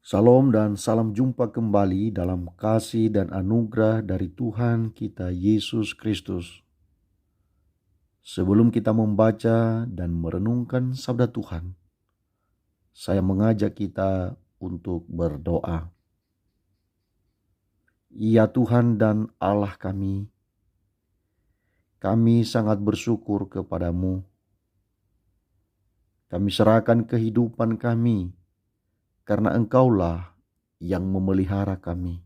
Salam dan salam jumpa kembali dalam kasih dan anugerah dari Tuhan kita Yesus Kristus. Sebelum kita membaca dan merenungkan sabda Tuhan, saya mengajak kita untuk berdoa. Ya Tuhan dan Allah kami sangat bersyukur kepadamu. Kami serahkan kehidupan kami karena Engkaulah yang memelihara kami.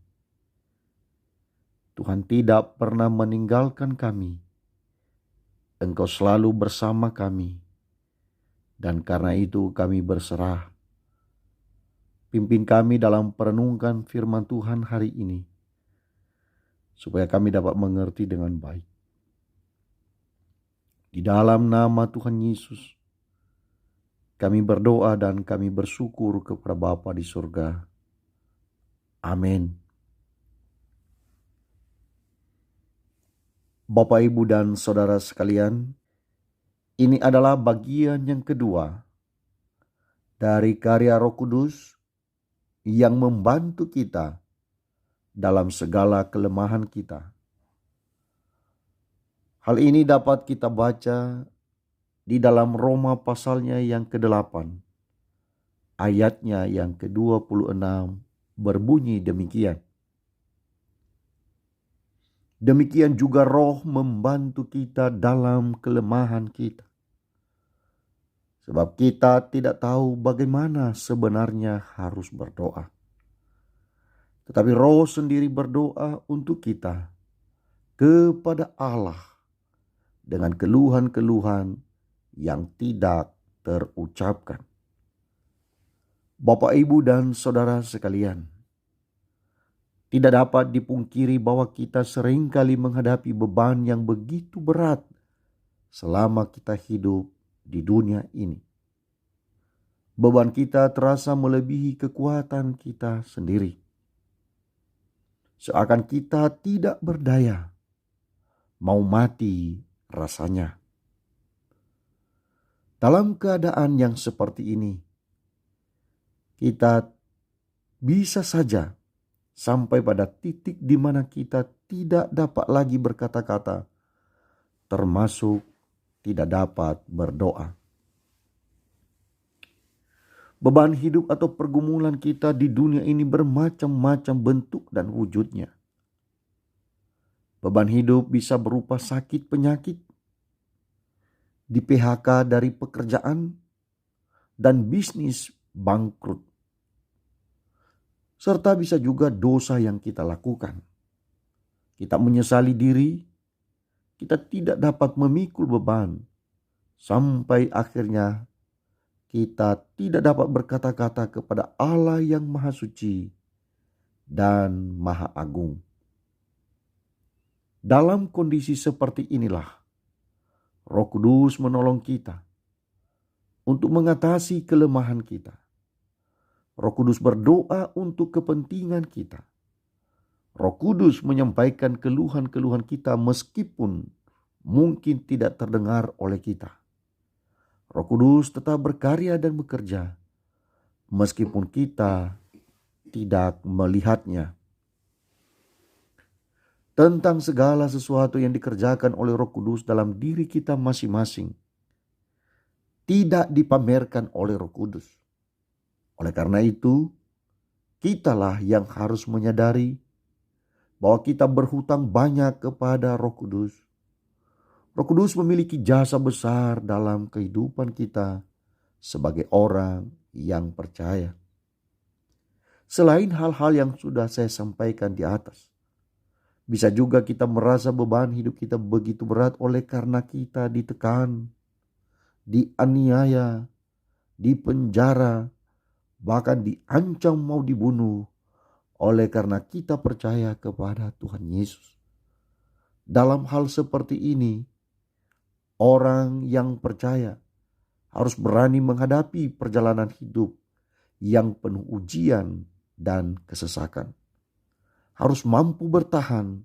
Tuhan tidak pernah meninggalkan kami. Engkau selalu bersama kami. Dan karena itu kami berserah. Pimpin kami dalam perenungan firman Tuhan hari ini, supaya kami dapat mengerti dengan baik. Di dalam nama Tuhan Yesus, kami berdoa dan kami bersyukur kepada Bapa di surga. Amin. Bapak, Ibu, dan Saudara sekalian, ini adalah bagian yang kedua dari karya Roh Kudus yang membantu kita dalam segala kelemahan kita. Hal ini dapat kita baca di dalam Roma pasalnya yang ke-8, ayatnya yang ke-26 berbunyi demikian. Demikian juga Roh membantu kita dalam kelemahan kita. Sebab kita tidak tahu bagaimana sebenarnya harus berdoa. Tetapi Roh sendiri berdoa untuk kita kepada Allah dengan keluhan-keluhan yang tidak terucapkan. Bapak, Ibu, dan Saudara sekalian, tidak dapat dipungkiri bahwa kita seringkali menghadapi beban yang begitu berat selama kita hidup di dunia ini. Beban kita terasa melebihi kekuatan kita sendiri. Seakan kita tidak berdaya, mau mati rasanya. Dalam keadaan yang seperti ini, kita bisa saja sampai pada titik di mana kita tidak dapat lagi berkata-kata, termasuk tidak dapat berdoa. Beban hidup atau pergumulan kita di dunia ini bermacam-macam bentuk dan wujudnya. Beban hidup bisa berupa sakit penyakit, di PHK dari pekerjaan, dan bisnis bangkrut. Serta bisa juga dosa yang kita lakukan. Kita menyesali diri, kita tidak dapat memikul beban, sampai akhirnya kita tidak dapat berkata-kata kepada Allah yang Maha Suci dan Maha Agung. Dalam kondisi seperti inilah, Roh Kudus menolong kita untuk mengatasi kelemahan kita. Roh Kudus berdoa untuk kepentingan kita. Roh Kudus menyampaikan keluhan-keluhan kita meskipun mungkin tidak terdengar oleh kita. Roh Kudus tetap berkarya dan bekerja meskipun kita tidak melihatnya. Tentang segala sesuatu yang dikerjakan oleh Roh Kudus dalam diri kita masing-masing tidak dipamerkan oleh Roh Kudus. Oleh karena itu, kitalah yang harus menyadari bahwa kita berhutang banyak kepada Roh Kudus. Roh Kudus memiliki jasa besar dalam kehidupan kita sebagai orang yang percaya. Selain hal-hal yang sudah saya sampaikan di atas, bisa juga kita merasa beban hidup kita begitu berat oleh karena kita ditekan, dianiaya, dipenjara, bahkan diancam mau dibunuh oleh karena kita percaya kepada Tuhan Yesus. Dalam hal seperti ini, orang yang percaya harus berani menghadapi perjalanan hidup yang penuh ujian dan kesesakan. Harus mampu bertahan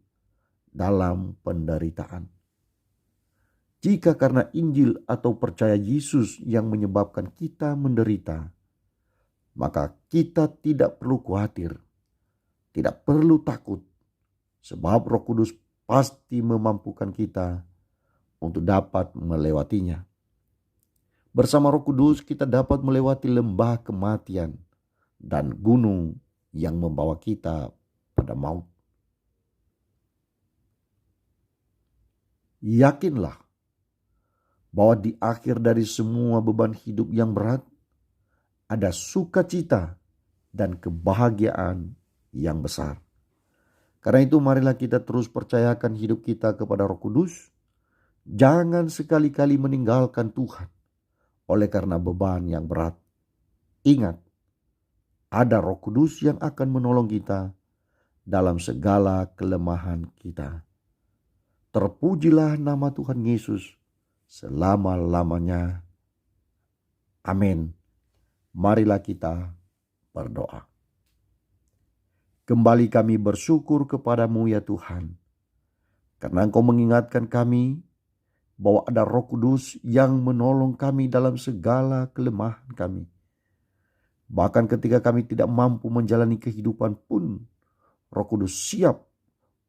dalam penderitaan. Jika karena Injil atau percaya Yesus yang menyebabkan kita menderita, maka kita tidak perlu khawatir, tidak perlu takut, sebab Roh Kudus pasti memampukan kita untuk dapat melewatinya. Bersama Roh Kudus kita dapat melewati lembah kematian dan gunung yang membawa kita pada maut. Yakinlah bahwa di akhir dari semua beban hidup yang berat, ada sukacita dan kebahagiaan yang besar. Karena itu marilah kita terus percayakan hidup kita kepada Roh Kudus. Jangan sekali-kali meninggalkan Tuhan oleh karena beban yang berat. Ingat, ada Roh Kudus yang akan menolong kita dalam segala kelemahan kita. Terpujilah nama Tuhan Yesus selama-lamanya. Amin. Marilah kita berdoa. Kembali kami bersyukur kepadamu ya Tuhan, karena Engkau mengingatkan kami bahwa ada Roh Kudus yang menolong kami dalam segala kelemahan kami. Bahkan ketika kami tidak mampu menjalani kehidupan pun, Roh Kudus siap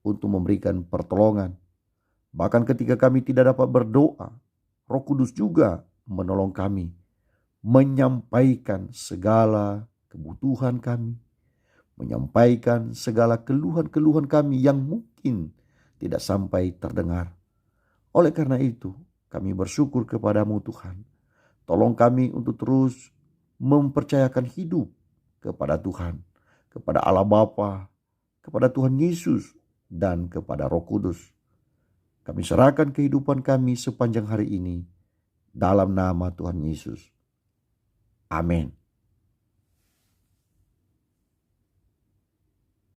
untuk memberikan pertolongan. Bahkan ketika kami tidak dapat berdoa, Roh Kudus juga menolong kami, menyampaikan segala kebutuhan kami, menyampaikan segala keluhan-keluhan kami yang mungkin tidak sampai terdengar. Oleh karena itu, kami bersyukur kepadamu Tuhan. Tolong kami untuk terus mempercayakan hidup kepada Tuhan, kepada Allah Bapa, kepada Tuhan Yesus, dan kepada Roh Kudus. Kami serahkan kehidupan kami sepanjang hari ini dalam nama Tuhan Yesus. Amin.